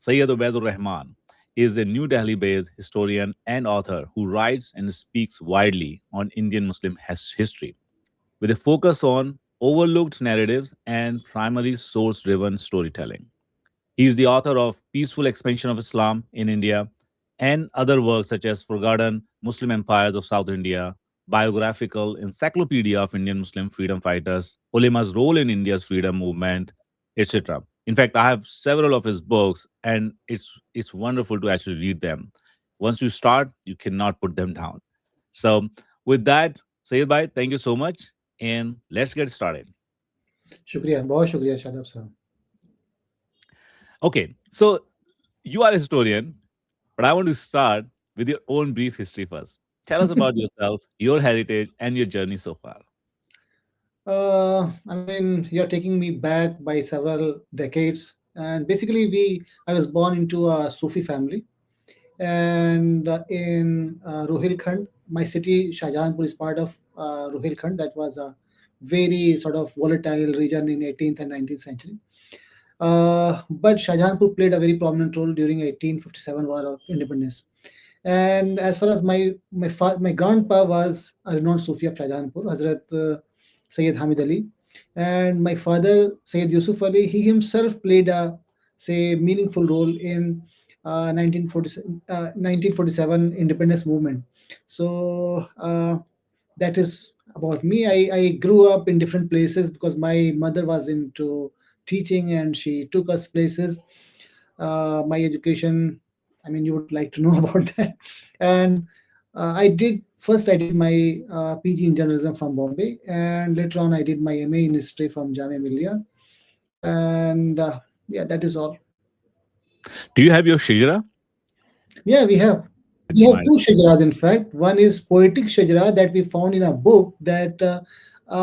Syed Ubaidur Rahman is a New Delhi based historian and author who writes and speaks widely on Indian Muslim history with a focus on overlooked narratives and primary source driven storytelling. He is the author of Peaceful Expansion of Islam in India and other works such as Forgotten Muslim Empires of South India, Biographical Encyclopedia of Indian Muslim Freedom Fighters, Ulema's Role in India's Freedom Movement, etc. In fact, I have several of his books, and it's wonderful to actually read them. Once you start, you cannot put them down. So, with that, Sayed Bhai, thank you so much, and let's get started. शुक्रिया बहुत शुक्रिया शादाब साहब. Okay, so you are a historian, but I want to start with your own brief history first. Tell us about yourself, your heritage, and your journey so far. I mean, you're taking me back by several decades, and basically, I was born into a Sufi family, and in Rohilkhand, my city Shahjahanpur is part of Rohilkhand. That was a very sort of volatile region in 18th and 19th century. But Shahjahanpur played a very prominent role during 1857 War of Independence. And as far as my grandpa was a renowned Sufi of Shahjahanpur, Hazrat Sayyid Hamid Ali, and my father Sayyid Yusuf Ali, he himself played a say meaningful role in 1947 independence movement. So that is about me. I grew up in different places because my mother was into teaching and she took us places. My education, I mean, you would like to know about that. And I did my PG in journalism from Bombay, and later on I did my MA in history from Jamia Millia. And yeah, that is all. Do you have your shijra? Yeah, we have. We have Admire. two shajras, in fact. One is poetic shajara that we found in a book that a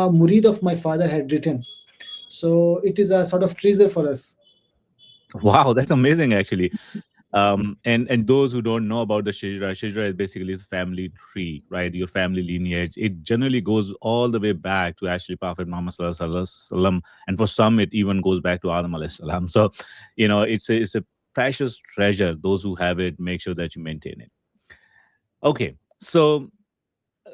murid of my father had written. So it is a sort of treasure for us. Wow, that's amazing, actually. And those who don't know about the shijra is basically the family tree, right? Your family lineage. It generally goes all the way back to actually Prophet Muhammad Sallallahu Alaihi Wasallam, and for some, it even goes back to Adam Alayhi Salam. So, it's a precious treasure. Those who have it, make sure that you maintain it. Okay, so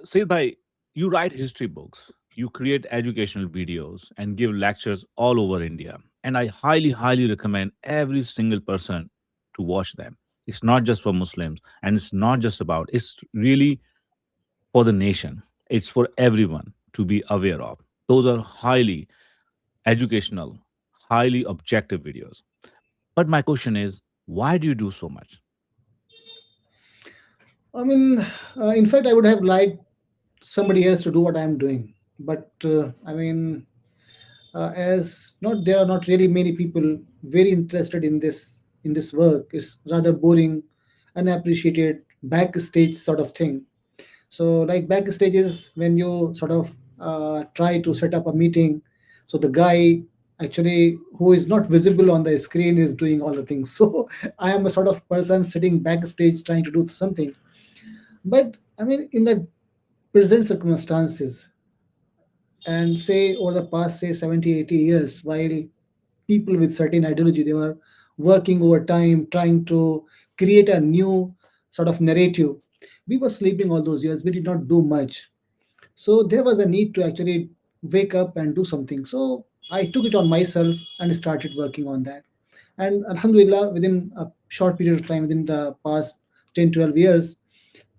Sayed Bhai, you write history books, you create educational videos, and give lectures all over India. And I highly, highly recommend every single person to watch them. It's not just for Muslims, and it's not just about, it's really for the nation. It's for everyone to be aware of. Those are highly educational, highly objective videos. But my question is, why do you do so much? I mean, in fact, I would have liked somebody else to do what I'm doing. But I mean, as not there are not really many people very interested in this work. It's rather boring, unappreciated, backstage sort of thing. So, like backstage is when you sort of try to set up a meeting. So the guy actually who is not visible on the screen is doing all the things. So I am a sort of person sitting backstage trying to do something. But I mean, in the present circumstances, and say over the past say 70, 80 years, while people with certain ideology they were working over time trying to create a new sort of narrative, we were sleeping all those years, we did not do much. So there was a need to actually wake up and do something. So I took it on myself and started working on that. And alhamdulillah, within a short period of time, within the past 10, 12 years,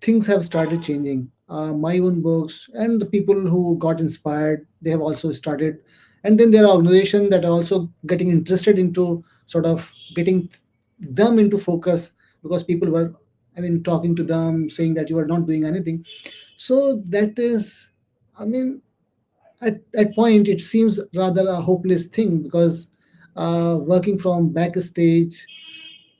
things have started changing. My own books and the people who got inspired, they have also started. And then there are organizations that are also getting interested into sort of getting them into focus because people were, I mean, talking to them, saying that you are not doing anything. So that is, I mean, at point it seems rather a hopeless thing because working from backstage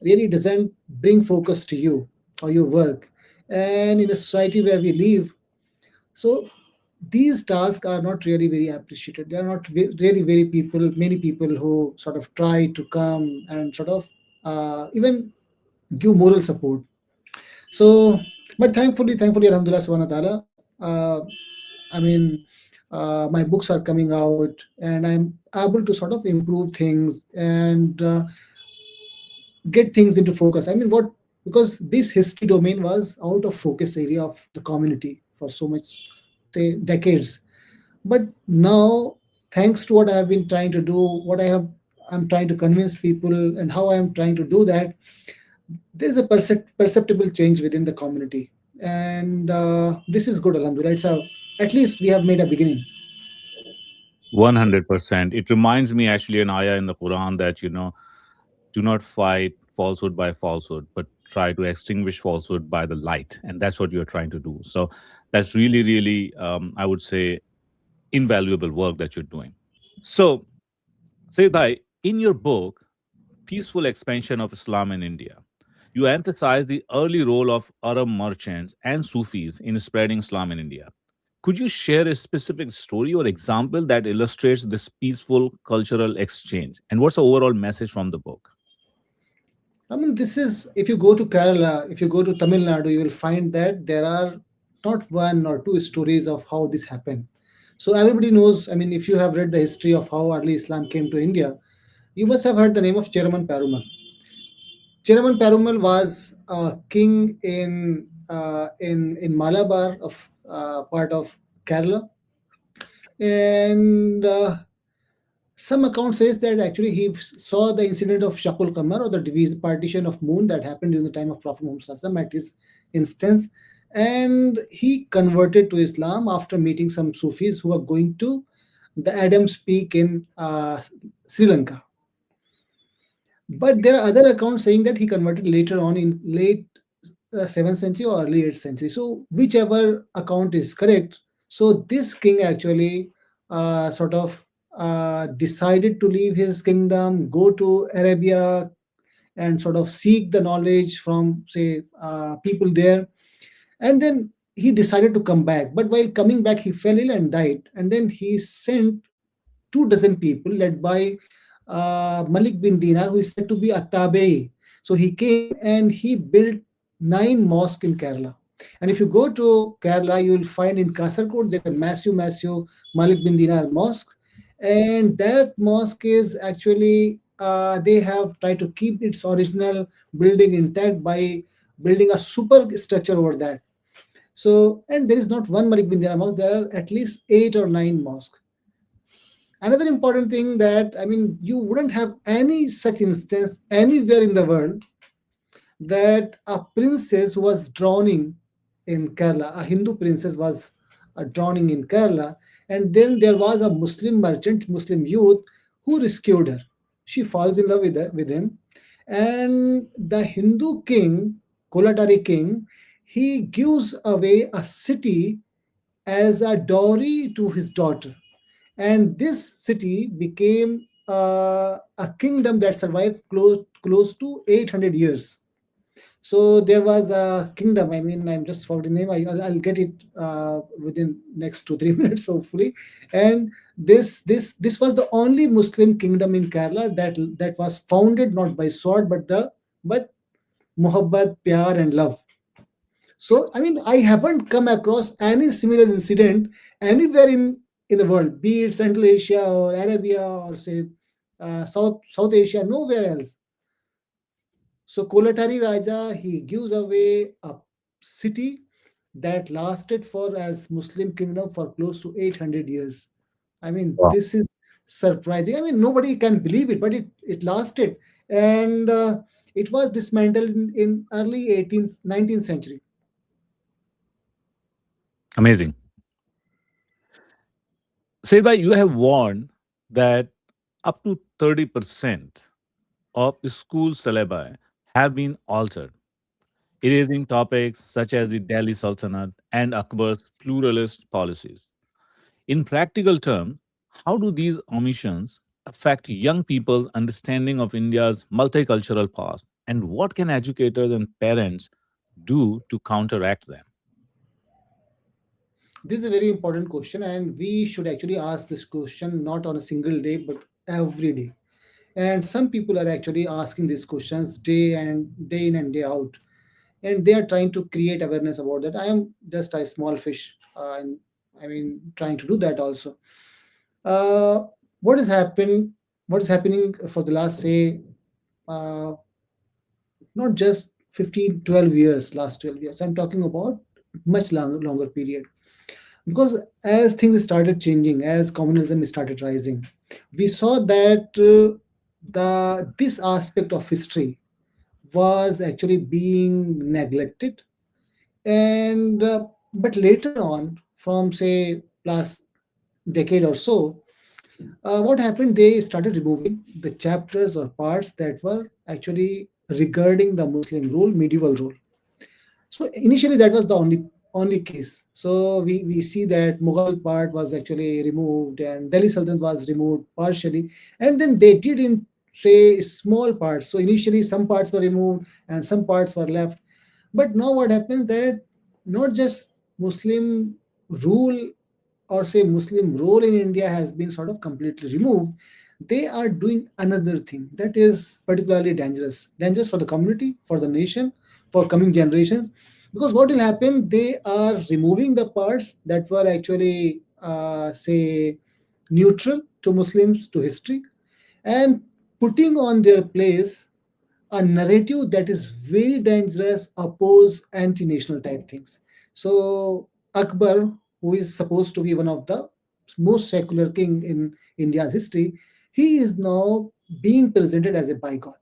really doesn't bring focus to you or your work. And in a society where we live, so these tasks are not really very appreciated. There are not really very many people who sort of try to come and sort of even give moral support. So, but thankfully, Alhamdulillah, Subhanahu wa Taala, I mean, my books are coming out, and I'm able to sort of improve things. And get things into focus. I mean, what, because this history domain was out of focus area of the community for so much, say, decades. But now, thanks to what I have been trying to do, I'm trying to convince people, and how I am trying to do that, there's a perceptible change within the community, and this is good. Alhamdulillah, at least we have made a beginning. 100%. It reminds me actually an ayah in the Quran that, do not fight falsehood by falsehood, but try to extinguish falsehood by the light. And that's what you're trying to do. So that's really, really, I would say, invaluable work that you're doing. So, Sayyid Bhai, in your book, Peaceful Expansion of Islam in India, you emphasize the early role of Arab merchants and Sufis in spreading Islam in India. Could you share a specific story or example that illustrates this peaceful cultural exchange? And what's the overall message from the book? I mean, this is, if you go to Kerala, if you go to Tamil Nadu, you will find that there are not one or two stories of how this happened. So everybody knows. I mean, if you have read the history of how early Islam came to India, you must have heard the name of Cheraman Perumal. Cheraman Perumal was a king in Malabar of part of Kerala, and some account says that actually he saw the incident of Shakul Qamar, or the partition of moon, that happened during the time of Prophet Muhammad Sallallahu Alaihi Wasallam, at his instance, and he converted to Islam after meeting some Sufis who were going to the Adam's Peak in Sri Lanka. But there are other accounts saying that he converted later on in late 7th century or early 8th century. So whichever account is correct, so this king actually sort of decided to leave his kingdom, go to Arabia, and sort of seek the knowledge from, say, people there, and then he decided to come back. But while coming back, he fell ill and died, and then he sent 2 dozen people led by Malik bin Dinar, who is said to be Attabei. So he came and he built 9 mosques in Kerala. And if you go to Kerala, you will find in Kasargod there's a massive, massive Malik bin Dinar mosque. And that mosque is actually, they have tried to keep its original building intact by building a super structure over that. So, and there is not one Malik bin Dinar mosque, there are at least 8 or 9 mosques. Another important thing, that I mean, you wouldn't have any such instance anywhere in the world, that a princess who was drowning in Kerala, a Hindu princess was drowning in Kerala, and then there was a Muslim merchant, Muslim youth, who rescued her. She falls in love with him, and the Hindu king, Kolatari king, he gives away a city as a dowry to his daughter, and this city became a kingdom that survived close to 800 years. So there was a kingdom. I mean, I'm just forgetting the name. I'll get it within next 2 3 minutes, hopefully. And this was the only Muslim kingdom in Kerala that was founded not by sword, but muhabbat, pyar, and love. So, I mean, I haven't come across any similar incident anywhere in the world, be it Central Asia or Arabia, or say South Asia, nowhere else. So Kolatari Raja, he gives away a city that lasted for, as Muslim kingdom, for close to 800 years. I mean, Wow. this is surprising. I mean, nobody can believe it, but it lasted, and it was dismantled in early 18th 19th century. Amazing. Said you have warned that up to 30% of school syllabi have been altered, erasing topics such as the Delhi Sultanate and Akbar's pluralist policies. In practical terms, how do these omissions affect young people's understanding of India's multicultural past, and what can educators and parents do to counteract them? This is a very important question, and we should actually ask this question not on a single day, but every day. And some people are actually asking these questions day in and day out, and they are trying to create awareness about that. I am just a small fish, and I mean, trying to do that also. What has happened? What is happening for the last, say, uh, not just 15, 12 years, last 12 years. I'm talking about much longer period. Because as things started changing, as communism started rising, we saw that the this aspect of history was actually being neglected. And but later on, from say last decade or so, what happened, they started removing the chapters or parts that were actually regarding the Muslim rule, medieval rule. So initially that was the only case. So we see that Mughal part was actually removed and Delhi Sultanate was removed partially, and then they did in say small parts. So initially some parts were removed and some parts were left. But now what happens that not just Muslim rule or say Muslim role in India has been sort of completely removed. They are doing another thing that is particularly dangerous for the community, for the nation, for coming generations. Because what will happen, they are removing the parts that were actually, say, neutral to Muslims, to history, and putting on their place a narrative that is very dangerous, oppose anti-national type things. So Akbar, who is supposed to be one of the most secular king in India's history, he is now being presented as a bigot.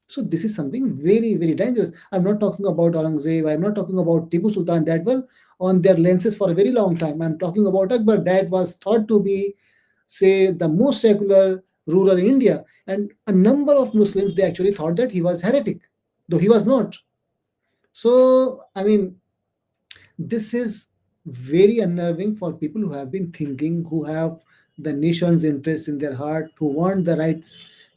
So this is something very, very dangerous. I'm not talking about Aurangzeb. I'm not talking about Tipu Sultan that were on their lenses for a very long time. I'm talking about Akbar that was thought to be, say, the most secular ruler in India. And a number of Muslims, they actually thought that he was heretic, though he was not. So, I mean, this is very unnerving for people who have been thinking, who have the nation's interest in their heart, who want the right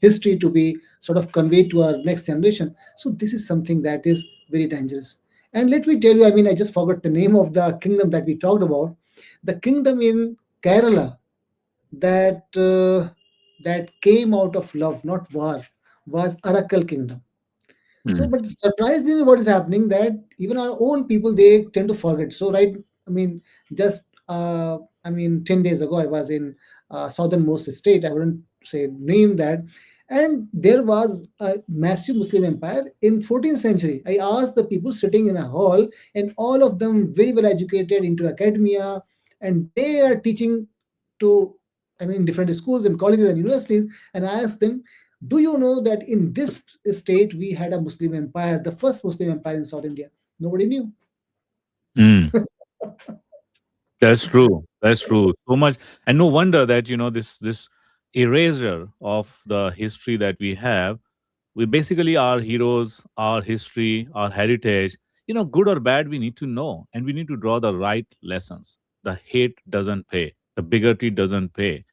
history to be sort of conveyed to our next generation. So this is something that is very dangerous. And let me tell you, I mean, I just forgot the name of the kingdom that we talked about. The kingdom in Kerala that that came out of love, not war, was Arakkal kingdom. So, Mm. but surprisingly, what is happening that even our own people, they tend to forget. So, right, I mean, just I mean, 10 days ago, I was in southernmost state. I wouldn't say name that, and there was a massive Muslim empire in 14th century. I asked the people sitting in a hall, and all of them very well educated into academia, and they are teaching to, I mean, different schools and colleges and universities. And I asked them, do you know that in this state we had a Muslim empire, the first Muslim empire in South India? Nobody knew. Mm. That's true. That's true. So much, and no wonder that this erasure of the history that we have. We basically our heroes, our history, our heritage. Good or bad, we need to know, and we need to draw the right lessons. The hate doesn't pay. The bigotry doesn't pay.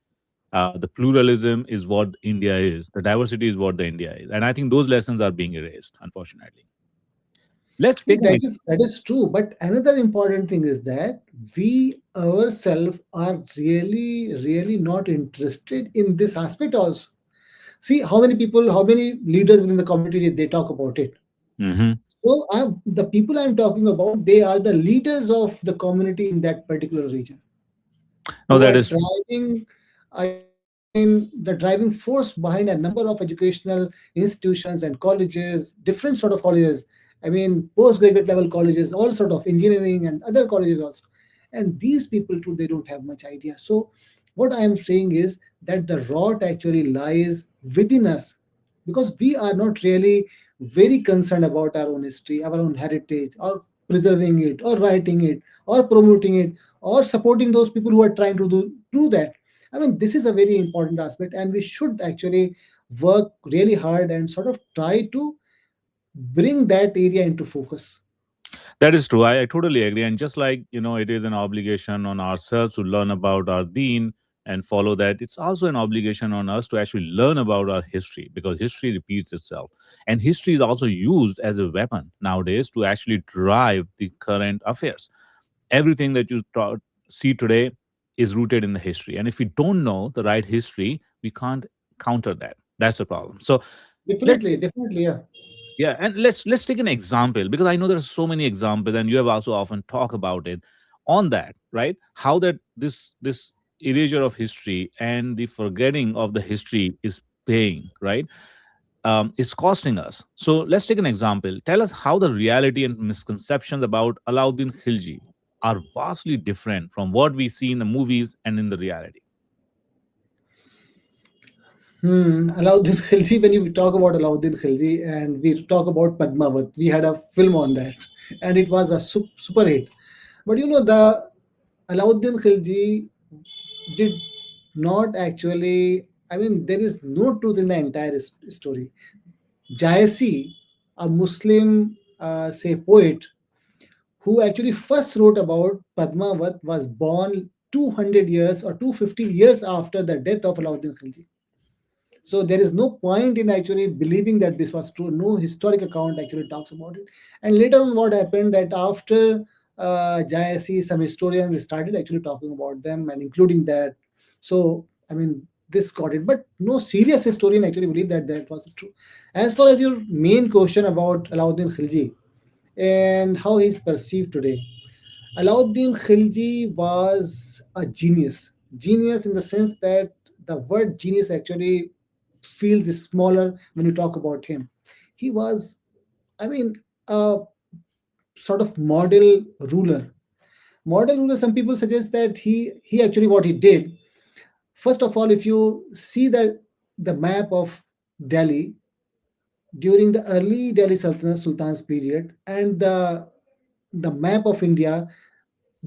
The pluralism is what India is. The diversity is what the India is, and I think those lessons are being erased, unfortunately. Let's Yeah, take an that is true. But another important thing is that we ourselves are really, really not interested in this aspect also. See how many people, how many leaders within the community they talk about it. Mhm. So the people I'm talking about, they are the leaders of the community in that particular region, No, who that are is driving, I mean, the driving force behind a number of educational institutions and colleges, different sort of colleges. I mean, postgraduate level colleges, all sort of engineering and other colleges also. And these people too, they don't have much idea. So what I am saying is that the rot actually lies within us, because we are not really very concerned about our own history, our own heritage, or preserving it, or writing it, or promoting it, or supporting those people who are trying to do that. I mean, this is a very important aspect, and we should actually work really hard and sort of try to bring that area into focus. that is true. I totally agree. And just like it is an obligation on ourselves to learn about our deen and follow that, it's also an obligation on us to actually learn about our history, because history repeats itself, and history is also used as a weapon nowadays to actually drive the current affairs. Everything that you see today is rooted in the history, and if we don't know the right history, we can't counter that. That's the problem. So let Definitely, definitely, yeah. yeah, and let's take an example, because I know there are so many examples, and you have also often talk about it on that, right? How that this erasure of history and the forgetting of the history is paying, right? it's costing us. So let's take an example. Tell us how the reality and misconceptions about Alauddin Khilji are vastly different from what we see in the movies and in the reality. Alauddin Khilji, when you talk about Alauddin Khilji and we talk about Padmavat, we had a film on that and it was a super hit. But the Alauddin Khilji did not actually, I mean, there is no truth in the entire story. Jayasi, a Muslim, say, poet, who actually first wrote about Padmavat, was born 200 years or 250 years after the death of Alauddin Khilji. So there is no point in actually believing that this was true. No historic account actually talks about it. And later on, what happened that after Jayasi, some historians started actually talking about them and including that. So I mean, this got it, but no serious historian actually believed that that was true. As far as your main question about Alauddin Khilji and how he's perceived today, Alauddin Khilji was a genius. Genius in the sense that the word genius actually feels smaller when you talk about him. He was, I mean, a sort of model ruler. Model ruler, some people suggest that he actually what he did. First of all, if you see the map of Delhi during the early Delhi Sultan's period and the map of India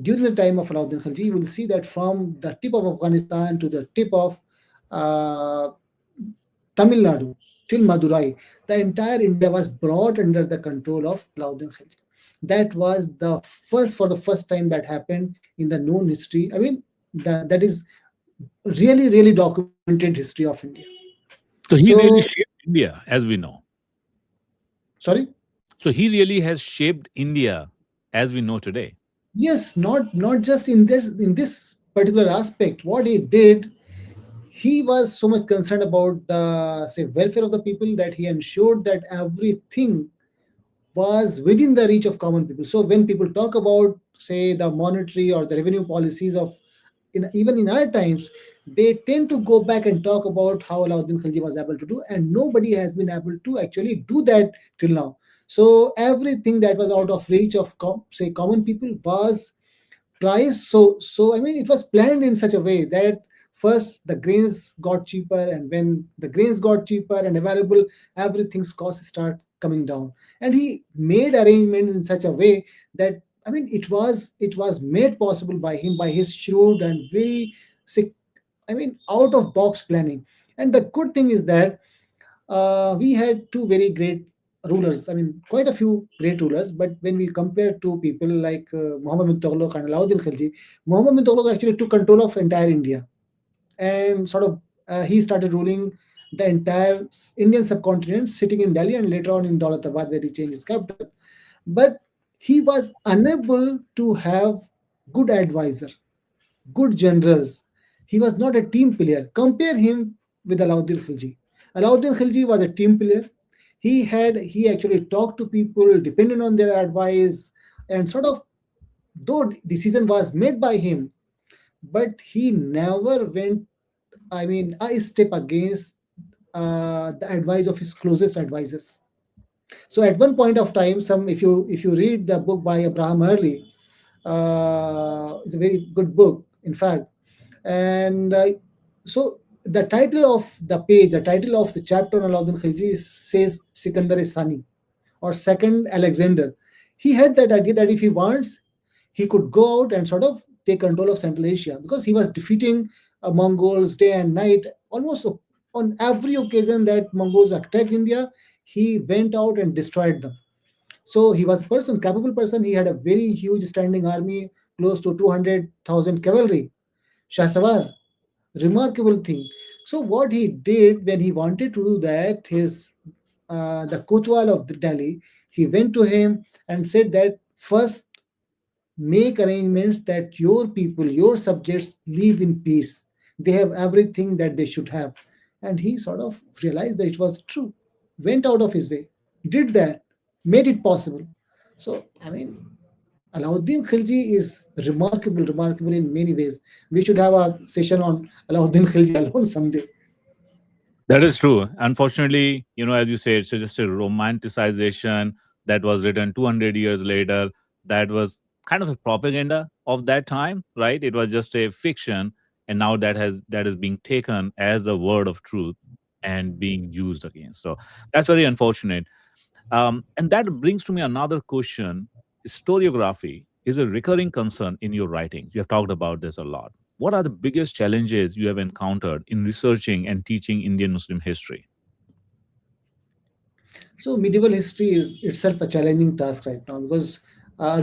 during the time of Alauddin Khilji, you will see that from the tip of Afghanistan to the tip of uh, Tamil Nadu till Madurai, the entire India was brought under the control of Alauddin Khilji. That was for the first time that happened in the known history. I mean, that is really, really documented history of India. So he So, really shaped India, as we know. sorry. So he really has shaped India as we know today. Yes, not just in this particular aspect. What he did, he was so much concerned about the say welfare of the people that he ensured that everything was within the reach of common people. So when people talk about say the monetary or the revenue policies of even in our times, they tend to go back and talk about how Alauddin Khilji was able to do, and nobody has been able to actually do that till now. So everything that was out of reach of say common people was price. So I mean, it was planned in such a way that first the grains got cheaper, and when the grains got cheaper and available, everything's costs start coming down. And he made arrangements in such a way that, I mean, it was made possible by him, by his shrewd and very sick, I mean, out of box planning. And the good thing is that we had two very great rulers. I mean, quite a few great rulers. But when we compare two people like Muhammad bin Tughlaq and Alauddin Khilji, Muhammad bin Tughlaq actually took control of entire India and sort of he started ruling the entire Indian subcontinent, sitting in Delhi and later on in Dolatabad, where he changed his capital. But he was unable to have good advisor, good generals. He was not a team player. Compare him with Alauddin Khilji. Alauddin Khilji was a team player. He actually talked to people, depended on their advice, and sort of though decision was made by him, but he never went. I mean, a step against the advice of his closest advisors. So at one point of time, some if you read the book by Abraham Early, it's a very good book, in fact. And so the title of the chapter on Alauddin Khilji says Sikandar Sani, or second Alexander. He had that idea that if he wants, he could go out and sort of take control of Central Asia, because he was defeating Mongols day and night. Almost on every occasion that Mongols attacked India, he went out and destroyed them. So he was a capable person. He had a very huge standing army, close to 200,000 cavalry. Shahsawar, remarkable thing. So what he did when he wanted to do that, his the Kotwal of the Delhi, he went to him and said that first make arrangements that your people, your subjects live in peace. They have everything that they should have. And he sort of realized that it was true, went out of his way, did that, made it possible. So, I mean, Alauddin Khilji is remarkable in many ways. We should have a session on Alauddin Khilji alone someday. That is true. Unfortunately, as you say, it's just a romanticization that was written 200 years later. That was kind of a propaganda of that time, right? It was just a fiction, and now that is being taken as the word of truth and being used against. So that's very unfortunate. And that brings to me another question. Historiography is a recurring concern in your writings. You have talked about this a lot. What are the biggest challenges you have encountered in researching and teaching Indian Muslim history? So medieval history is itself a challenging task right now, because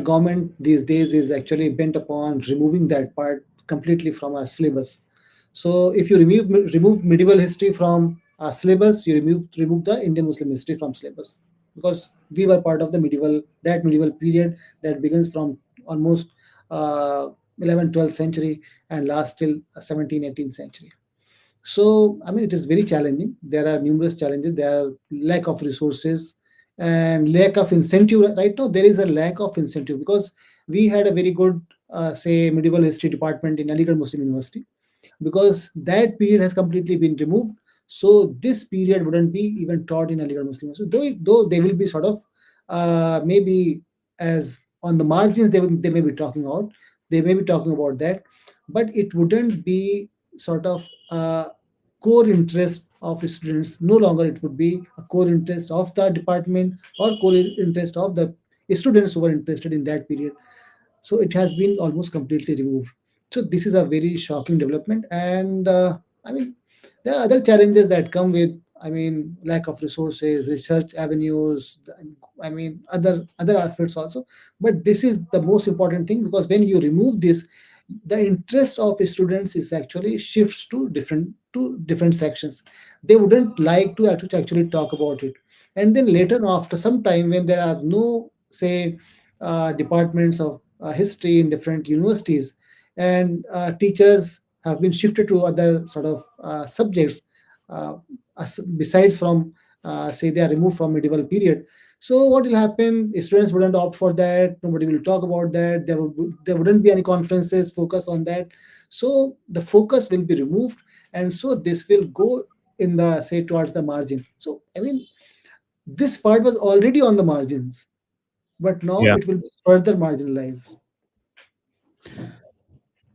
government these days is actually bent upon removing that part completely from our syllabus. So if you remove medieval history from our syllabus, you remove the Indian Muslim history from syllabus, because we were part of the medieval period that begins from almost uh, 11th 12th century and lasts till 17th 18th century. So I mean, it is very challenging. There are numerous challenges. There are lack of resources and lack of incentive. Right now there is a lack of incentive, because we had a very good say medieval history department in Aligarh Muslim University. Because that period has completely been removed, so this period wouldn't be even taught in Aligarh Muslim University. Though they will be sort of maybe as on the margins, they may be talking out, they may be talking about that, but it wouldn't be sort of core interest of students. No longer it would be a core interest of the department or core interest of the students who were interested in that period. So it has been almost completely removed. So this is a very shocking development. And I mean, there are other challenges that come with, I mean, lack of resources, research avenues, I mean, other aspects also. But this is the most important thing, because when you remove this, the interest of students is actually shifts to different sections. They wouldn't like to actually talk about it. And then later on, after some time, when there are no say departments of history in different universities, and teachers have been shifted to other sort of subjects, besides from say they are removed from medieval period. So what will happen, students wouldn't opt for that, nobody will talk about that, there wouldn't be any conferences focused on that. So the focus will be removed, and so this will go in the say towards the margin. So I mean, this part was already on the margins, but now Yeah. it will be further marginalized.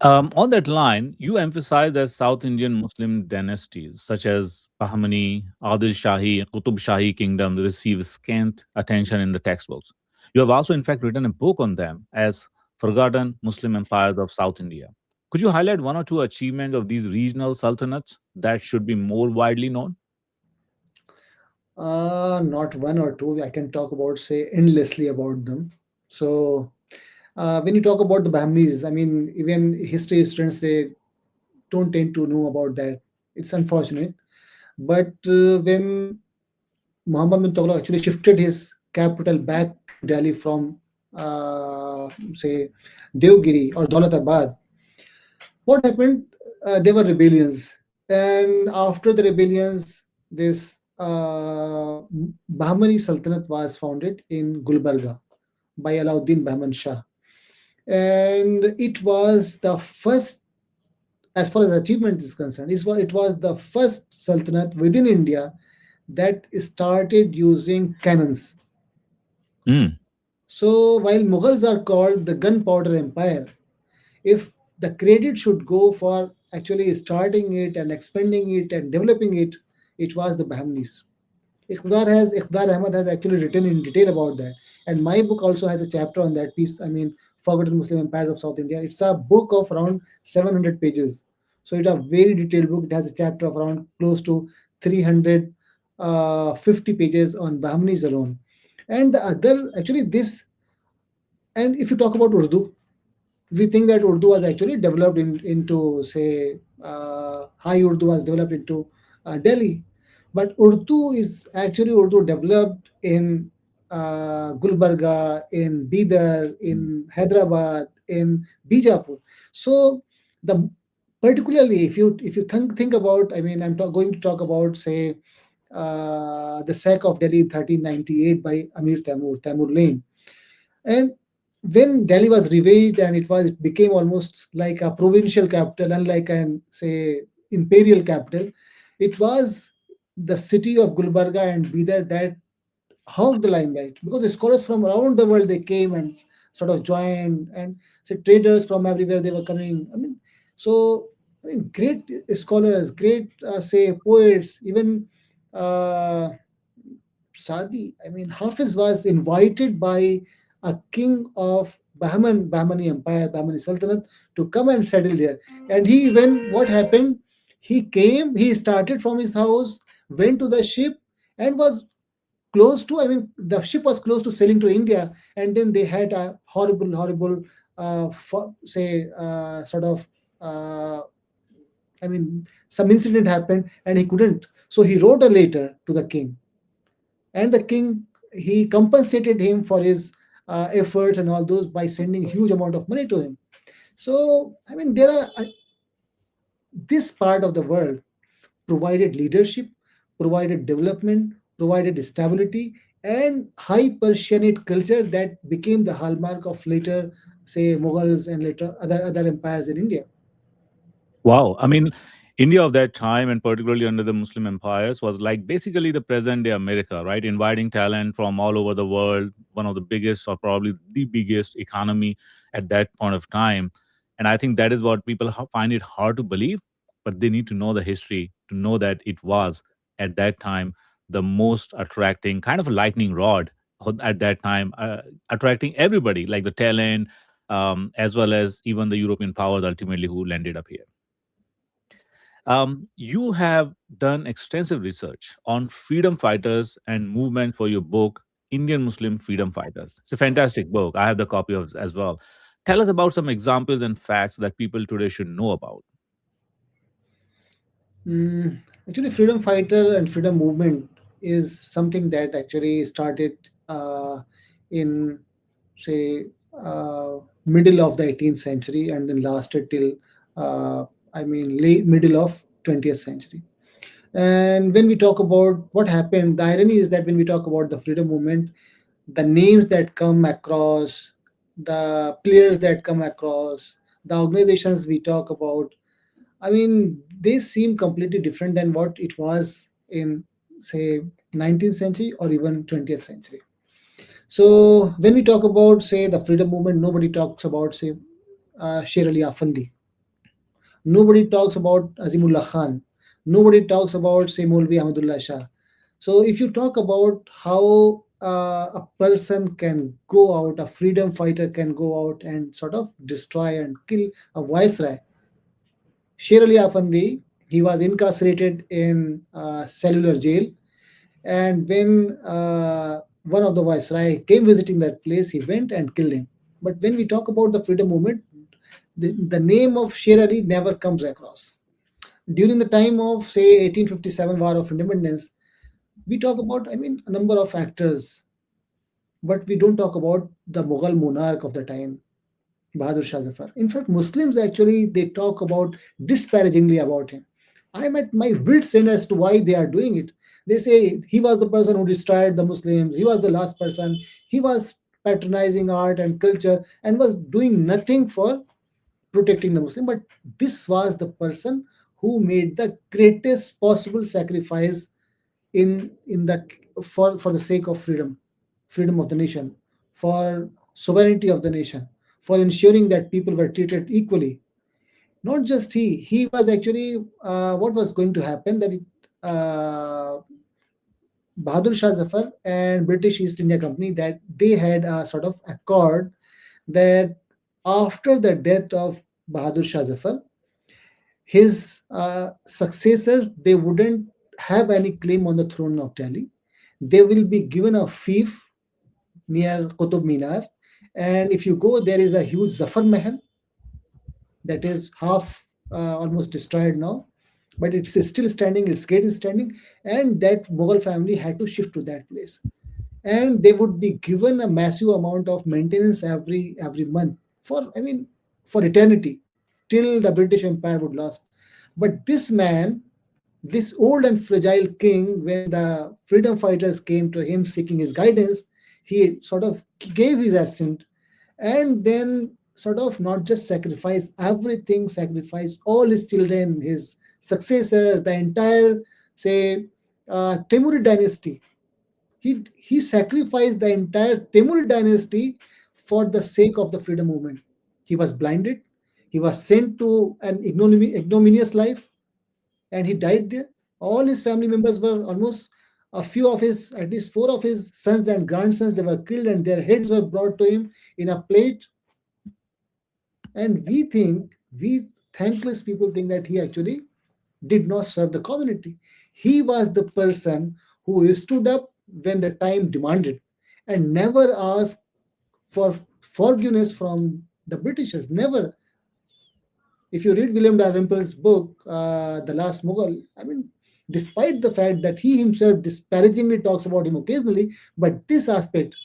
On that line, you emphasize that South Indian Muslim dynasties such as Bahmani, Adil Shahi, Qutub Shahi kingdom receive scant attention in the textbooks. You have also, in fact, written a book on them as Forgotten Muslim Empires of South India. Could you highlight one or two achievements of these regional sultanates that should be more widely known? Not one or two. I can talk about say endlessly about them. So when you talk about the Bahmanis, I mean, even history students, they don't tend to know about that. It's unfortunate. But when Muhammad bin Tughlaq actually shifted his capital back to Delhi from say Devgiri or Daulatabad, what happened? There were rebellions, and after the rebellions, this Bahmani Sultanate was founded in Gulbarga by Alauddin Bahman Shah, and it was the first, as far as achievement is concerned, it was the first sultanate within India that started using cannons. Mm, So while Mughals are called the gunpowder empire, if the credit should go for actually starting it and expanding it and developing it, it was the Bahmanis. Iqdar Ahmad has actually written in detail about that, and my book also has a chapter on that piece. I mean, Forgotten Muslim Empires of South India. It's a book of around 700 pages, so it's a very detailed book. It has a chapter of around close to 350 pages on Bahmanis alone, and the other actually this. And if you talk about Urdu, we think that Urdu was actually developed into say High Urdu was developed into Delhi, but Urdu is actually Urdu developed in Gulbarga, in Bidar, mm. in Hyderabad, in Bijapur. So the particularly if you think about, I mean, going to talk about say the sack of Delhi in 1398 by Amir Tamur Lane. And when Delhi was ravaged and it became almost like a provincial capital, unlike an say imperial capital, it was. the city of Gulbarga and be there, that hogged the limelight, because the scholars from around the world, they came and sort of joined, and say traders from everywhere, they were coming. I mean, so I mean, great scholars, great say poets, even uh, Sadi. I mean, Hafiz was invited by a king of Bahmani Empire, Bahmani Sultanate, to come and settle there. And he, when what happened, he came, he started from his house, went to the ship, and was close to, I mean, the ship was close to sailing to India. And then they had a horrible, say, sort of, uh, I mean, some incident happened, and he couldn't. So he wrote a letter to the king, and the king, he compensated him for his efforts and all those by sending huge amount of money to him. So I mean, there are this part of the world provided leadership, provided development, provided stability, and high Persianate culture that became the hallmark of later, say, Mughals and later other empires in India. Wow. I mean, India of that time, and particularly under the Muslim empires, was like basically the present day America, right? Inviting talent from all over the world, one of the biggest or probably the biggest economy at that point of time. And I think that is what people find it hard to believe, but they need to know the history to know that it was at that time the most attracting kind of a lightning rod at that time, attracting everybody, like the talent, as well as even the European powers ultimately who landed up here. You have done extensive research on freedom fighters and movement for your book, Indian Muslim Freedom Fighters. It's a fantastic book. I have the copy of as well. Tell us about some examples and facts that people today should know about. Mm, Actually, freedom fighter and freedom movement is something that actually started in, say, uh, middle of the 18th century, and then lasted till, uh, I mean, late middle of 20th century. And when we talk about what happened, the irony is that when we talk about the freedom movement, the names that come across, the players that come across, the organizations we talk about, I mean, they seem completely different than what it was in, say, 19th century or even 20th century. So when we talk about, say, the freedom movement, nobody talks about, say, Sher Ali Afandi. Nobody talks about Azimullah Khan. Nobody talks about, say, Maulvi Ahmadullah Shah. So if you talk about how a person can go out, a freedom fighter can go out and sort of destroy and kill a viceroy, Sher Ali Afandi, he was incarcerated in cellular jail. And when one of the viceroy came visiting that place, he went and killed him. But when we talk about the freedom movement, the name of Sher Ali never comes across. During the time of, say, 1857 War of Independence, we talk about, I mean, a number of actors, but we don't talk about the Mughal monarch of the time, Bahadur Shah Zafar. In fact, Muslims actually, they talk about disparagingly about him. I'm at my wits end as to why they are doing it. They say he was the person who destroyed the Muslims. He was the last person. He was patronizing art and culture and was doing nothing for protecting the Muslim. But this was the person who made the greatest possible sacrifice in the, for the sake of freedom, freedom of the nation, for sovereignty of the nation, for ensuring that people were treated equally. Not just he was actually, what was going to happen, that it, Bahadur Shah Zafar and British East India Company, that they had a sort of accord that after the death of Bahadur Shah Zafar, his successors, they wouldn't have any claim on the throne of Delhi. They will be given a fief near Qutub Minar, and if you go, there is a huge Zafar Mahal that is half, almost destroyed now, but it's still standing. Its gate is standing, and that Mughal family had to shift to that place, and they would be given a massive amount of maintenance every month for, I mean, for eternity, till the British Empire would last. But this man, this old and fragile king, when the freedom fighters came to him seeking his guidance, he sort of gave his assent, and then sort of not just sacrifice everything, sacrifice all his children, his successors, the entire, say, Timurid dynasty. He sacrificed the entire Timurid dynasty for the sake of the freedom movement. He was blinded. He was sent to an ignominious life, and he died there. All his family members were almost a few of his, at least four of his sons and grandsons, they were killed, and their heads were brought to him in a plate. And we thankless people think that he actually did not serve the community. He was the person who stood up when the time demanded and never asked for forgiveness from the Britishers. Never. If you read William Dalrymple's book, The Last Mughal, I mean, despite the fact that he himself disparagingly talks about him occasionally, but this aspect,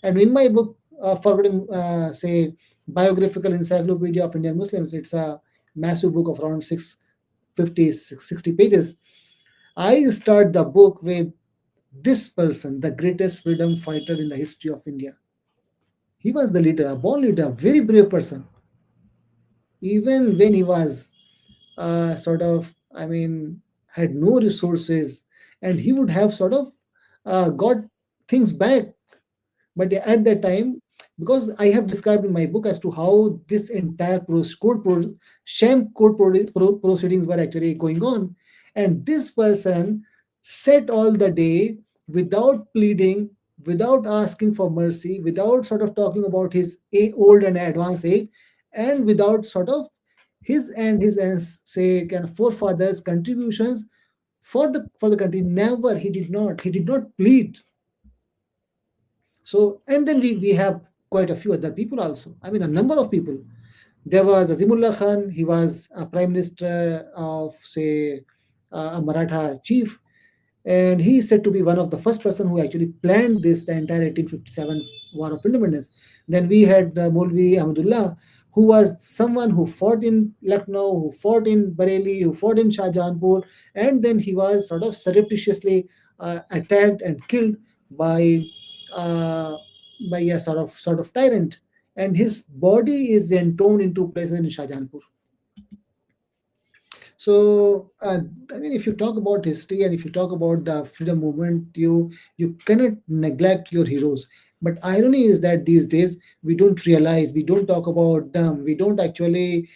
and in my book, Forgotten, say, Biographical Encyclopedia of Indian Muslims, it's a massive book of around 650, 660 pages. I start the book with this person, the greatest freedom fighter in the history of India. He was the leader, a born leader, a very brave person. Even when he was sort of, I mean, had no resources, and he would have sort of got things back. But at that time, because I have described in my book as to how this entire sham proceedings were actually going on, and this person sat all the day without pleading, without asking for mercy, without sort of talking about his old and advanced age, and without sort of his and his say kind of forefathers contributions for the country. Never, he did not plead. So, and then we have quite a few other people also. I mean, a number of people. There was Azimullah Khan. He was a prime minister of, say, a Maratha chief, and he is said to be one of the first person who actually planned this, the entire 1857 War of Independence. Then we had Molvi Ahmadullah, who was someone who fought in Lucknow, who fought in Bareilly, who fought in Shahjahanpur, and then he was sort of surreptitiously attacked and killed by uh, by a sort of tyrant, and his body is entombed into places in Shahjahanpur. So, I mean, if you talk about history and if you talk about the freedom movement, you cannot neglect your heroes. But irony is that these days we don't realize, we don't talk about them, we don't actually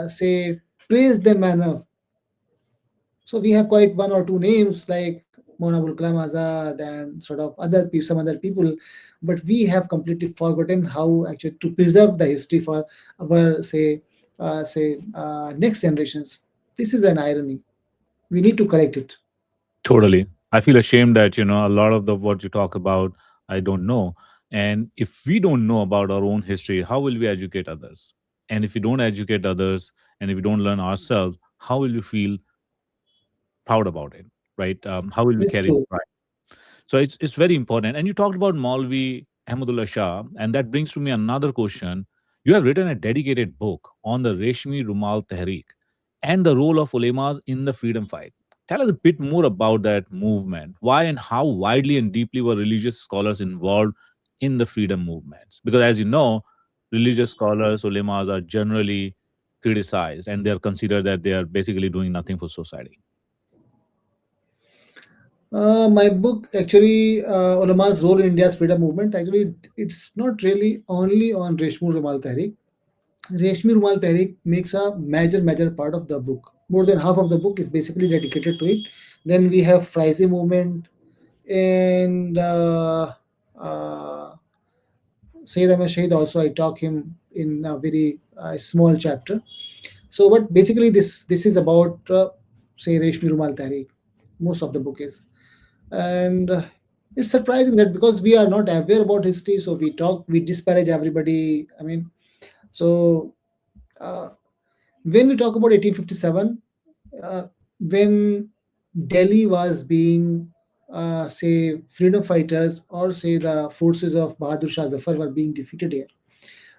say praise them enough. So we have quite one or two names like Mona Abul Kalam Azad and sort of some other people, but we have completely forgotten how actually to preserve the history for our next generations. This is an irony. We need to correct it. Totally. I feel ashamed that, a lot of the what you talk about, I don't know. And if we don't know about our own history, how will we educate others? And if we don't educate others and if we don't learn ourselves, how will we feel proud about it? Right? How will we It's carry the true. pride? So it's very important. And you talked about Maulvi Ahmadullah Shah, and that brings to me another question. You have written a dedicated book on the Reshmi Rumal Tehreek and the role of ulemas in the freedom fight. Tell us a bit more about that movement. Why and how widely and deeply were religious scholars involved in the freedom movements? Because as you know, religious scholars, ulemas are generally criticized and they are considered that they are basically doing nothing for society. My book actually, Ulema's role in India's freedom movement. Actually, it's not really only on Reshmu Rumal Tehreek. Reshmi Rumal Tehreek makes a major part of the book. More than half of the book is basically dedicated to it. Then we have Friday movement and Sayyid Ahmed Shahid also. I talk him in a very small chapter. So, but basically this is about say Reshmi Rumal Tehreek. Most of the book is, and it's surprising that because we are not aware about history, so we disparage everybody. I mean, so. Uh, when we talk about 1857, uh, when Delhi was being, say, freedom fighters or say the forces of Bahadur Shah Zafar were being defeated here,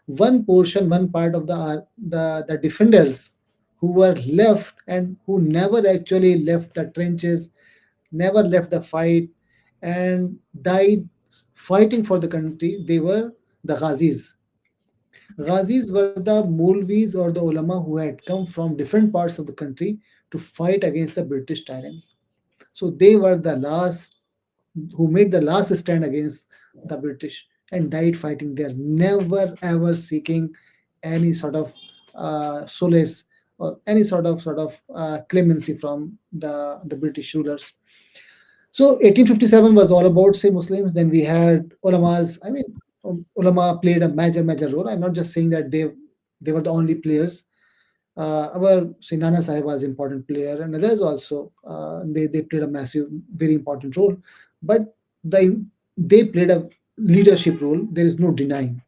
one part of the defenders who were left and who never actually left the trenches, never left the fight, and died fighting for the country, they were the Ghazis. Ghazis were the Molvis or the ulama who had come from different parts of the country to fight against the British tyranny. So they were the last who made the last stand against the British and died fighting there, never ever seeking any sort of solace or any sort of clemency from the British rulers. So 1857 was all about say Muslims. Then we had ulamas. I mean, ulama played a major role. I'm not just saying that they were the only players. Our say Nana Sahib was an important player, and others also they played a massive, very important role. But the they played a leadership role. There is no denying.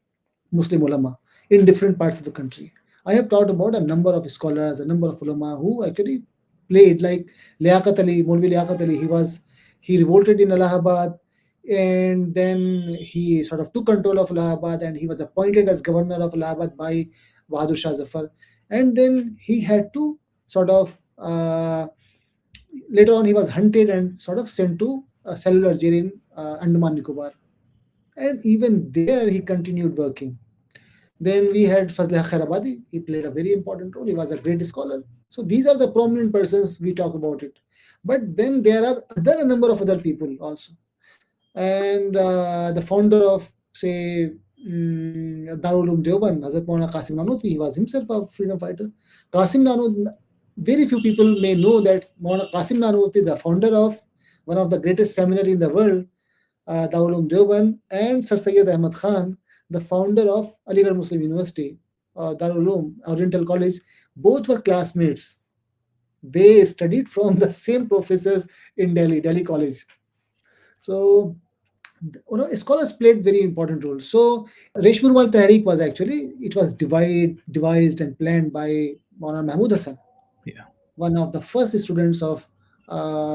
Muslim ulama in different parts of the country. I have talked about a number of scholars, a number of ulama who actually played like Liaquat Ali, Maulvi Liaquat Ali. He revolted in Allahabad, and then he sort of took control of Allahabad, and he was appointed as governor of Allahabad by Bahadur Shah Zafar, and then he had to sort of later on he was hunted and sort of sent to a cellular jail in Andaman Nicobar, and even there he continued working. Then we had Fazl Khairabadi. He played a very important role. He was a great scholar. So these are the prominent persons we talk about it. But then there are other a number of other people also. And the founder of, say, Darul Uloom Deoband, Hazrat Maulana Qasim Nanotwi, he was himself a freedom fighter. Qasim Nanotwi, very few people may know that Maulana Qasim Nanotwi, the founder of one of the greatest seminary in the world, Darul Uloom Deoband, and Sir Syed Ahmad Khan, the founder of Aligarh Muslim University, Darul Uloom, Oriental College, both were classmates. They studied from the same professors in Delhi College. So, scholars played very important role. So, Reshmurwal Tehreek was actually it was devised and planned by Maulana Mahmud Hassan, Yeah. one of the first students of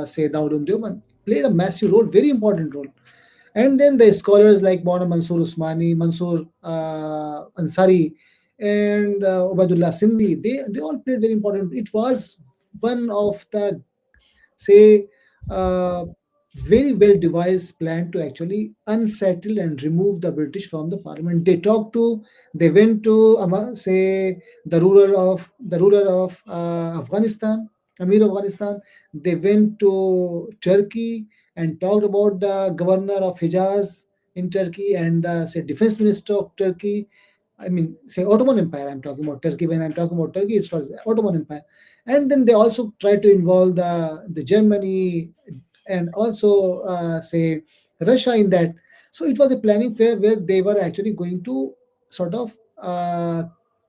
say Darul Uloom Deoband, played a massive role, very important role. And then the scholars like Maulana Mansoor Usmani, Mansoor Ansari, and Ubaidullah Sindhi, they all played very important. It was one of the say uh, very well devised plan to actually unsettle and remove the British from the parliament. They went to say the ruler of Afghanistan, Amir of Afghanistan. They went to Turkey and talked about the governor of Hijaz in Turkey and the say defense minister of Turkey. I mean, say Ottoman Empire. I'm talking about Turkey. When I'm talking about Turkey, it was Ottoman Empire. And then they also tried to involve the Germany and also say Russia in that. So it was a planning fair where they were actually going to sort of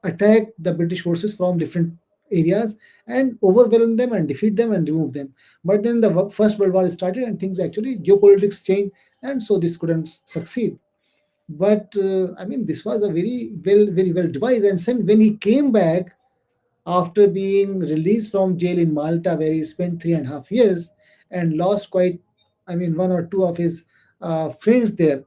attack the British forces from different areas and overwhelm them and defeat them and remove them. But then the First World War started and things actually geopolitics changed, and so this couldn't succeed. But I mean, this was a very well devised. And then when he came back after being released from jail in Malta, where he spent 3.5 years and lost quite, I mean, one or two of his friends there.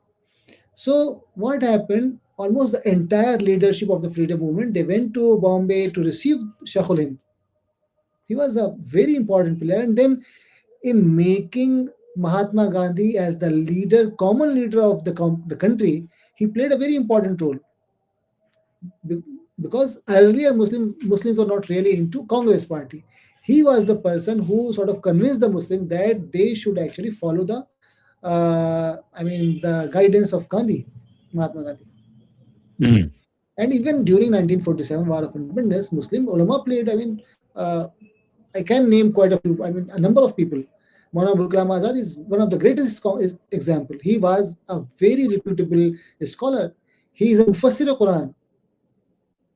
So what happened? Almost the entire leadership of the freedom movement they went to Bombay to receive Sheikhul Hind. He was a very important player, and then in making Mahatma Gandhi as the leader, common leader of the country, he played a very important role. Be- because earlier Muslims were not really into Congress party. He was the person who sort of convinced the Muslim that they should actually follow the guidance of Mahatma Gandhi. Mhm. And even during 1947 War of Independence, Muslim ulama played. I mean, uh, I can name quite a few. I mean, a number of people. Maulana Abul Kalam Azad is one of the greatest example. He was a very reputable scholar. He is a mufassir of Quran.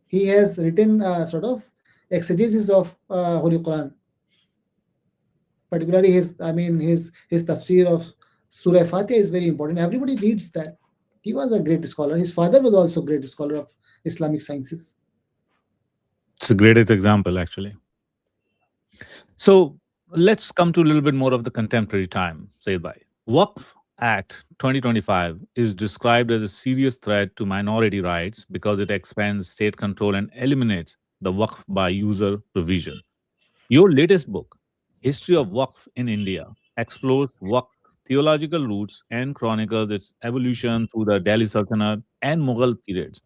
He has written sort of exegesis of Holy Quran, particularly his tafsir of Surah Fatiha is very important. Everybody reads that. He was a great scholar. His father was also a great scholar of Islamic sciences. It's the greatest example, actually. So let's come to a little bit more of the contemporary time, Sayyid Bhai. Waqf Act 2025 is described as a serious threat to minority rights because it expands state control and eliminates the Waqf by user provision. Your latest book, History of Waqf in India, explores Waqf theological roots and chronicles its evolution through the Delhi Sultanate and Mughal periods.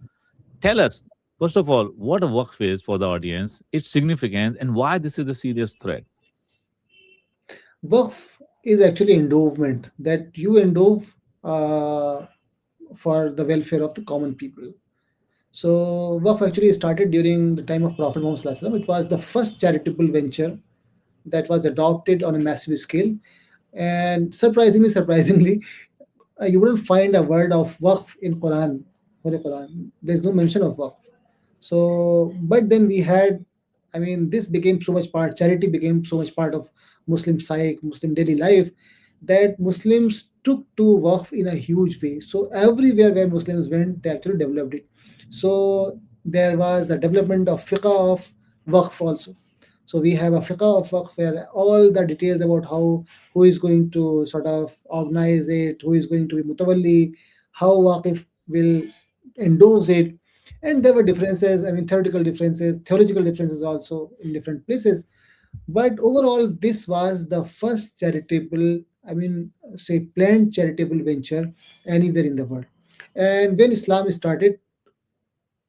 Tell us, first of all, what a Waqf is for the audience, its significance, and why this is a serious threat. Waqf is actually endowment that you endow uh, for the welfare of the common people. So Waqf actually started during the time of Prophet Muhammad Sallallahu Alaihi Wasallam. It was the first charitable venture that was adopted on a massive scale. And surprisingly, you wouldn't find a word of Waqf in Quran, Holy Quran. There's no mention of Waqf. So, but then we had, I mean, this became so much part, charity became so much part of Muslim psyche, Muslim daily life, that Muslims took to Waqf in a huge way. So everywhere where Muslims went, they actually developed it. So there was a development of fiqh of Waqf also. So we have a fiqh of Waqf where all the details about how, who is going to sort of organize it, who is going to be mutawalli, how Waqif will endorse it. And there were differences, I mean, theological differences also in different places. But overall, this was the first charitable, I mean, say, planned charitable venture anywhere in the world. And when Islam started,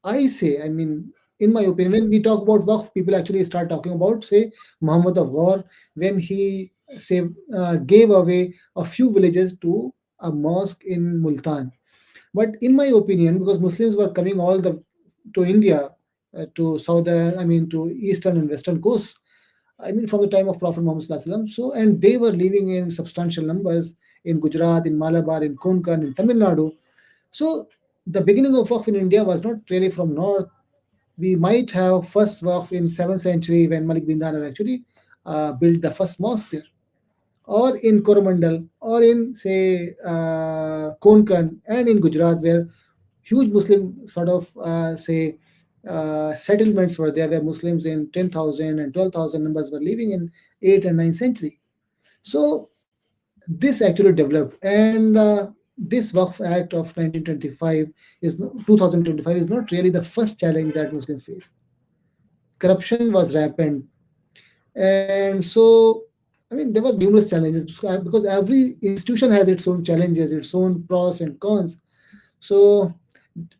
I say, I mean, in my opinion, when we talk about Waqf, people actually start talking about, say, Muhammad of Ghor, when he, say, gave away a few villages to a mosque in Multan. But in my opinion, because Muslims were coming all the to India, to southern, I mean, to eastern and western coast, I mean, from the time of Prophet Muhammad Sallallahu Alaihi Wasallam. So, and they were living in substantial numbers in Gujarat, in Malabar, in Konkan, in Tamil Nadu. So, the beginning of Waqf in India was not really from north. We might have first Waqf in 7th century when Malik bin Dinar actually built the first mosque there, or in Coromandel, or in, say, Konkan and in Gujarat, where huge Muslim sort of, say, settlements were there, where Muslims in 10,000 and 12,000 numbers were living in 8th and 9th century. So this actually developed, and this Waqf Act of 1925 is 2025 is not really the first challenge that Muslims faced. Corruption was rampant, and so, I mean, there were numerous challenges because every institution has its own challenges, its own pros and cons. So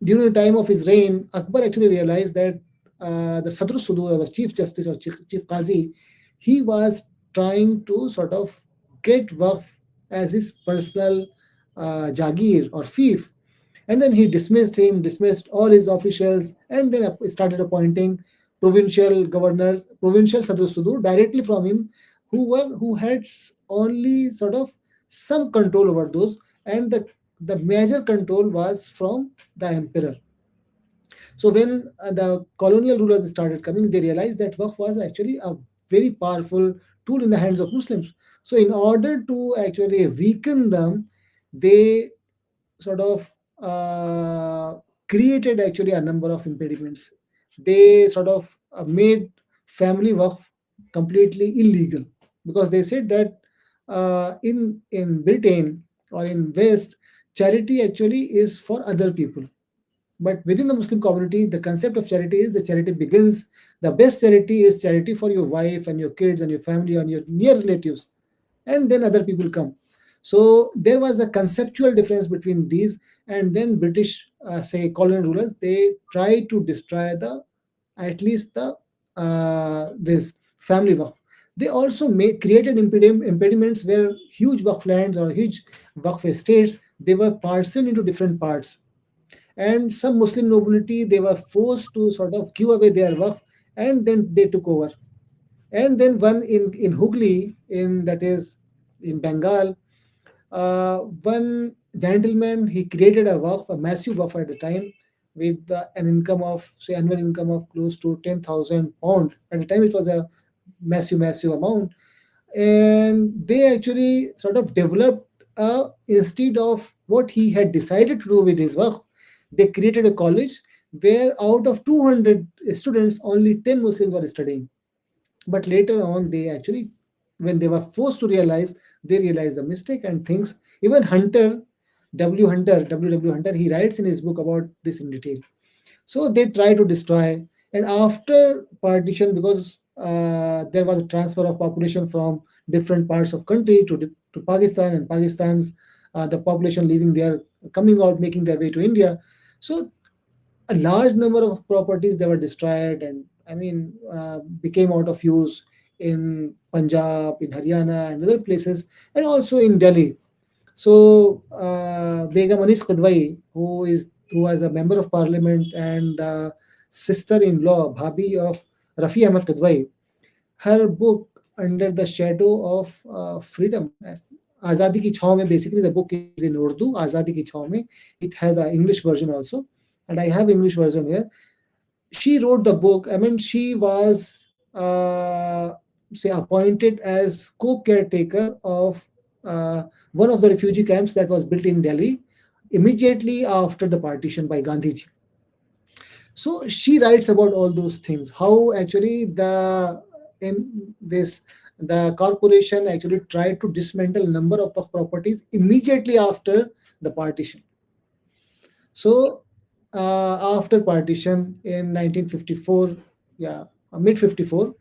during the time of his reign, Akbar actually realized that the Sadr Sudur, or the Chief Justice or Chief Qazi, he was trying to sort of get Waqf as his personal jagir or fief. And then he dismissed him, dismissed all his officials, and then started appointing provincial governors, provincial Sadr Sudur directly from him, who had only sort of some control over those, and the major control was from the emperor. So when the colonial rulers started coming, they realized that Waqf was actually a very powerful tool in the hands of Muslims. So in order to actually weaken them, they sort of created actually a number of impediments. They sort of made family Waqf completely illegal, because they said that in Britain or in West, charity actually is for other people, but within the Muslim community, the concept of charity is, the charity begins, the best charity is charity for your wife and your kids and your family and your near relatives, and then other people come. So there was a conceptual difference between these, and then British, say, colonial rulers, they try to destroy the, at least the, this family Waqf. They also created impediments where huge Waqf lands or huge Waqf estates, they were parceled into different parts, and some Muslim nobility, they were forced to sort of give away their Waqf, and then they took over. And then one in Hooghly, in, that is, in Bengal, one gentleman, he created a Waqf, a massive Waqf at the time, with an income of, say, annual income of close to 10,000 pound. At the time, it was a massive amount, and they actually sort of developed, instead of what he had decided to do with his work, they created a college where out of 200 students, only 10 Muslims were studying. But later on, they actually, when they were forced to realize, they realized the mistake and things. Even Hunter, he writes in his book about this in detail. So they try to destroy. And after partition, because there was a transfer of population from different parts of country to Pakistan, and Pakistan's, the population leaving there, coming out, making their way to India. So a large number of properties, they were destroyed, and I mean, became out of use. in Punjab, in Haryana, and other places, and also in Delhi. So Begum Anis Qadwai, who was a member of parliament and sister-in-law, Bhabi of Rafi Ahmad Qadwai, her book Under the Shadow of Freedom, Azadi Ki Chhaw mein, basically the book is in Urdu, Azadi Ki Chhaw mein. It has an English version also, and I have English version here. She wrote the book. I mean, she was say appointed as co-caretaker of one of the refugee camps that was built in Delhi immediately after the partition by Gandhiji. So she writes about all those things. How actually in this the corporation actually tried to dismantle a number of properties immediately after the partition. So after partition in 1954, yeah, mid 54,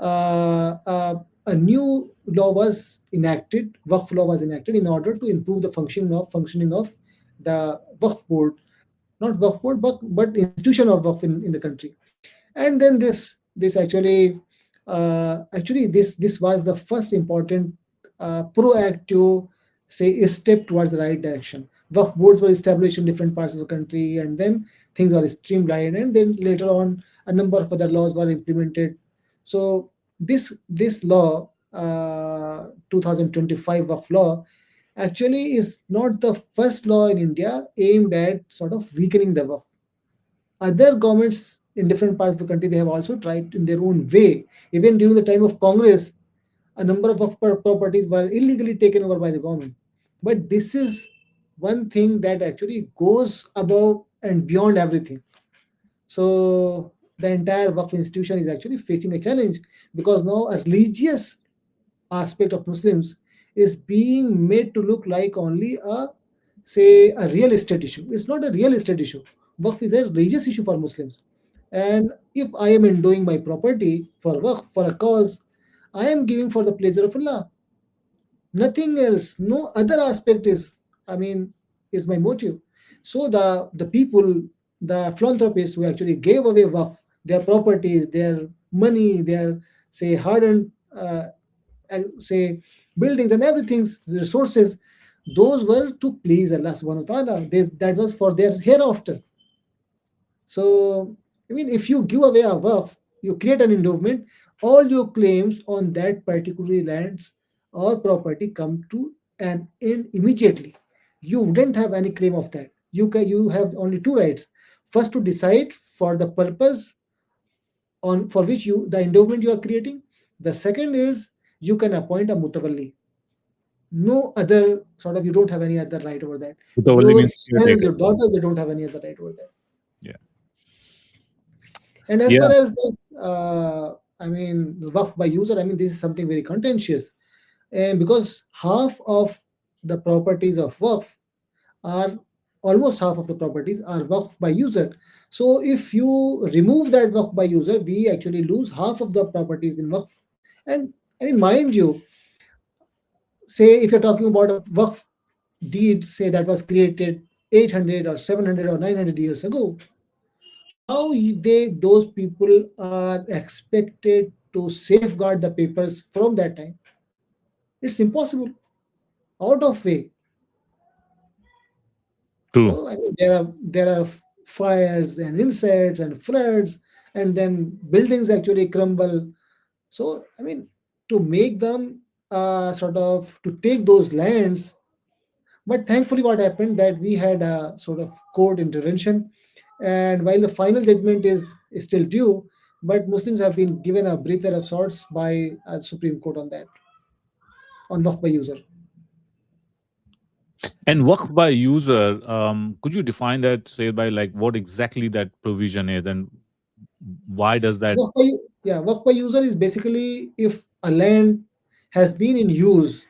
a new law was enacted. Waqf law was enacted in order to improve the functioning of the Waqf board, not Waqf board, but institution of Waqf in the country. And then this actually this was the first important proactive say step towards the right direction. Waqf boards were established in different parts of the country, and then things were streamlined, and then later on a number of other laws were implemented. So this law, 2025 Waqf law, actually is not the first law in India aimed at sort of weakening the Waqf. Other governments in different parts of the country, they have also tried in their own way. Even during the time of Congress, a number of properties were illegally taken over by the government. But this is one thing that actually goes above and beyond everything. So the entire Waqf institution is actually facing a challenge, because now a religious aspect of Muslims is being made to look like only a say a real estate issue. It's not a real estate issue. Waqf is a religious issue for Muslims. And if I am endowing my property for waqf, for a cause, I am giving for the pleasure of Allah. Nothing else. No other aspect is, I mean, is my motive. So the people, the philanthropists who actually gave away waqf, their properties, their money, their say hardened say buildings and everything's resources, those were to please Allah subhanahu wa ta'ala. That was for their hereafter. So, I mean, if you give away a waqf, you create an endowment, all your claims on that particular lands or property come to an end immediately. You wouldn't have any claim of that. You have only two rights. First, to decide for the purpose on for which you the endowment you are creating. The second is you can appoint a mutawalli. No other sort of, you don't have any other right over that. Totally Your means sons, caretaker. your daughters, they don't have any other right over that. Yeah. And as Yeah. far as this, I mean, waqf by user, I mean, this is something very contentious. And because half of the properties of waqf are, almost half of the properties are waqf by user. So if you remove that waqf by user, we actually lose half of the properties in waqf. And I mean, mind you, say if you're talking about a waqf deed, say that was created 800 or 700 or 900 years ago, how those people are expected to safeguard the papers from that time? It's impossible, out of way. True. So I mean, there are fires and insects and floods, and then buildings actually crumble. So I mean, to make them sort of to take those lands. But thankfully, what happened that we had a sort of court intervention, and while the final judgment is still due, but Muslims have been given a breather of sorts by a Supreme Court on that, on waqf by user. And work by user, could you define that, say, by like what exactly that provision is and why does that? Waqf by, yeah, waqf by user is basically if a land has been in use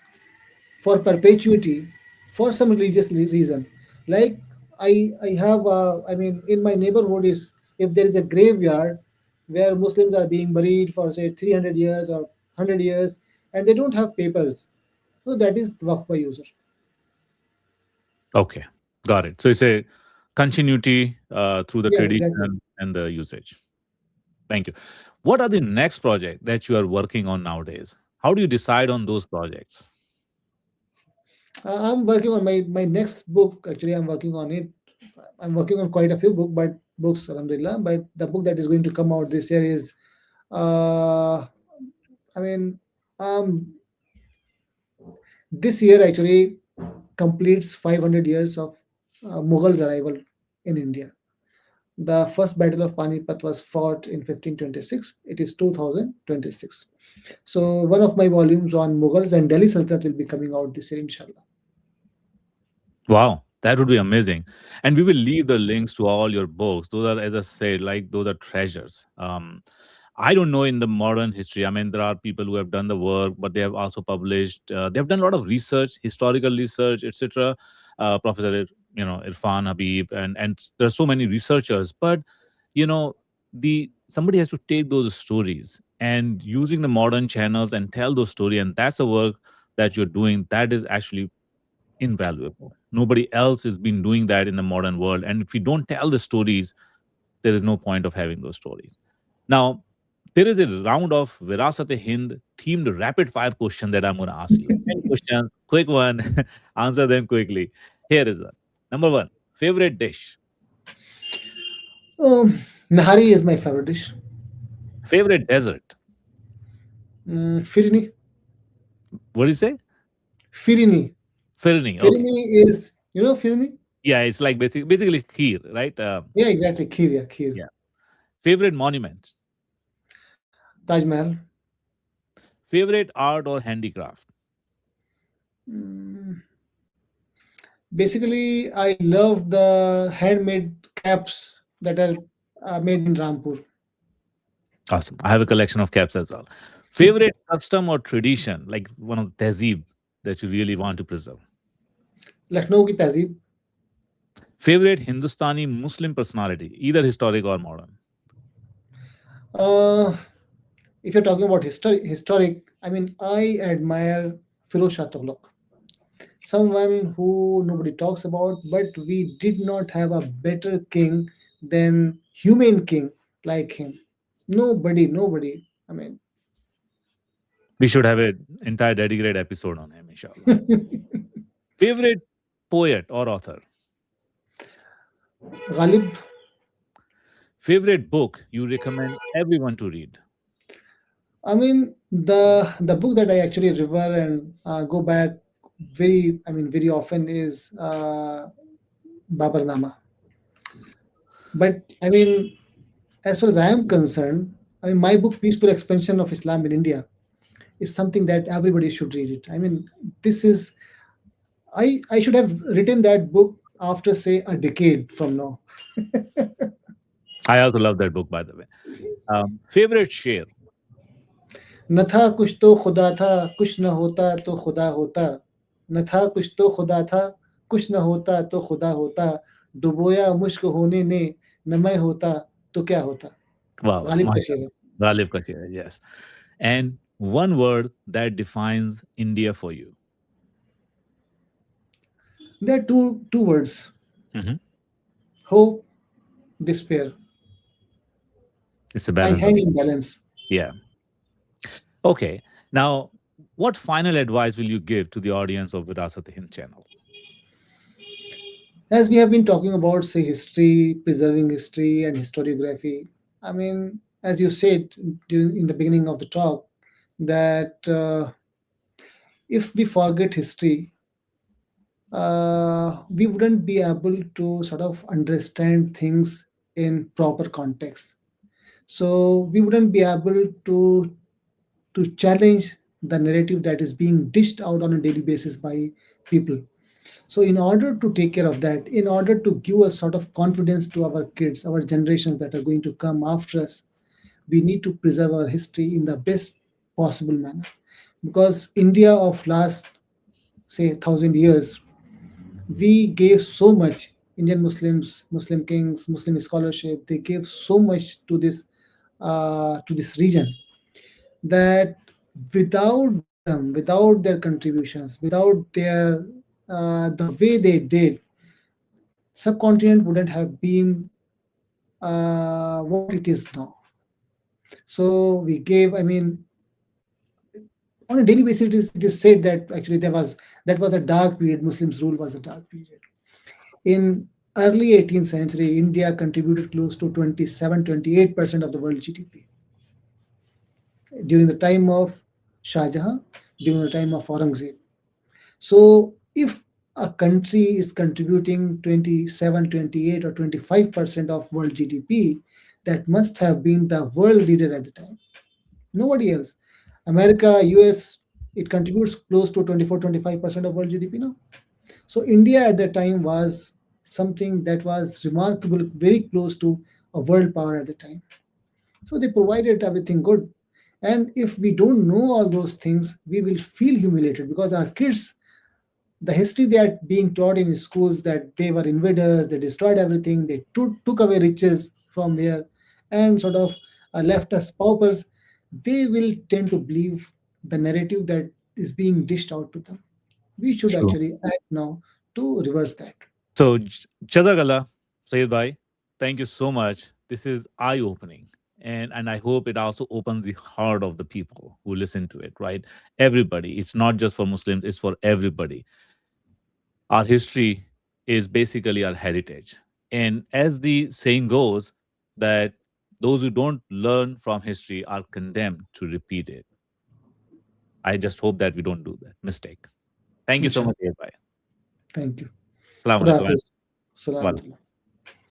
for perpetuity for some religious reason. Like I have, I mean, in my neighborhood is if there is a graveyard where Muslims are being buried for say 300 years or 100 years, and they don't have papers, so that is waqf by user. Okay, got it. So it's a continuity through the Yeah, exactly. tradition and the usage. Thank you. What are the next project that you are working on nowadays? How do you decide on those projects? I'm working on my next book. Actually, I'm working on it. I'm working on quite a few books, alhamdulillah. But the book that is going to come out this year is, uh, I mean, um, this year actually completes 500 years of Mughals' arrival in India. The first battle of Panipat was fought in 1526. It is 2026. So one of my volumes on Mughals and Delhi Sultanate will be coming out this year, inshallah. Wow, that would be amazing. And we will leave the links to all your books. Those are, as I said, like those are treasures. I don't know in the modern history. I mean, there are people who have done the work, but they have also published. They have done a lot of research, historical research, etc. Professor, Irfan Habib, and there are so many researchers. But you know, the somebody has to take those stories and using the modern channels and tell those story, and that's the work that you're doing. That is actually invaluable. Nobody else has been doing that in the modern world. And if you don't tell the stories, there is no point of having those stories. Now, there is a round of Virasat-e-Hind themed rapid fire question that I'm going to ask you. 10 questions, quick one, answer them quickly. Here is one. Number one, favorite dish, Nahari is my favorite dish. favorite dessert. Firini. What do you say? Firini. Firni. Okay. Firini is, Firini? Yeah, it's like basically kheer, right? Yeah, exactly. Kheer, yeah, kheer. Yeah. Favorite monuments, Taj Mahal. favorite art or handicraft. Mm, Basically, I love the handmade caps that are made in Rampur. Awesome. I have a collection of caps as well. Favorite custom or tradition, like one of the tehzeeb that you really want to preserve. Lucknow ki tehzeeb. Favorite Hindustani Muslim personality, either historic or modern. Uh, if you're talking about historic, I mean, I admire Firoz Shah Tughlaq, someone who nobody talks about, but we did not have a better king than humane king like him. Nobody. I mean, We should have an entire dedicated episode on him, inshallah. Favorite poet or author. Ghalib. Favorite book you recommend everyone to read. I mean, the book that I actually revere and go back very often is Babarnama. But I mean, as far as I am concerned, I mean, my book, Peaceful Expansion of Islam in India, is something that everybody should read it. I mean, this is I should have written that book after say a decade from now. I also love that book, by the way. Favorite share. न था कुछ तो खुदा था कुछ न होता तो खुदा होता न था कुछ तो खुदा था कुछ न होता तो खुदा होता डुबोया मुश्क होने ने न मैं होता तो क्या होता Wow, गालिब का शेर mashallah. है. Ghalib ka share, yes. And one word that defines India for you. There are two words: Mhm. hope, despair. It's a I balance of, hang in balance. yeah. Okay. Now, what final advice will you give to the audience of Virasat-e-Hind channel? As we have been talking about, say, history, preserving history, and historiography, I mean, as you said in the beginning of the talk, that if we forget history, we wouldn't be able to sort of understand things in proper context. So we wouldn't be able to challenge the narrative that is being dished out on a daily basis by people. So, in order to take care of that, in order to give a sort of confidence to our kids, our generations that are going to come after us, we need to preserve our history in the best possible manner. Because India of last, say, 1,000 years, we gave so much. Indian Muslims, Muslim kings, Muslim scholarship, they gave so much to this region that without them, without their contributions, without their the way they did, subcontinent wouldn't have been what it is now. So we gave, I mean, on a daily basis, it is said that actually that was a dark period. Muslims' rule was a dark period. In early 18th century, India contributed close to 27-28% of the world GDP during the time of Shah Jahan, during the time of Aurangzeb. So if a country is contributing 27, 28, or 25% of world GDP, that must have been the world leader at the time. Nobody else. America, US, it contributes close to 24, 25% of world GDP now. So India at that time was something that was remarkable, very close to a world power at the time. So they provided everything good. And if we don't know all those things, we will feel humiliated because our kids, the history they are being taught in schools, that they were invaders, they destroyed everything, they took away riches from here, and sort of left us paupers, they will tend to believe the narrative that is being dished out to them. We should True. actually act now to reverse that. So, Chadagala, Sayed Bhai, thank you so much. This is eye opening. And I hope it also opens the heart of the people who listen to it, right? Everybody. It's not just for Muslims, it's for everybody. Our history is basically our heritage. And as the saying goes, that those who don't learn from history are condemned to repeat it. I just hope that we don't do that mistake. Thank you so Inshallah. much, Sayed Bhai. Thank you. Assalamu Khuda alaikum. Hafiz. And Salaam.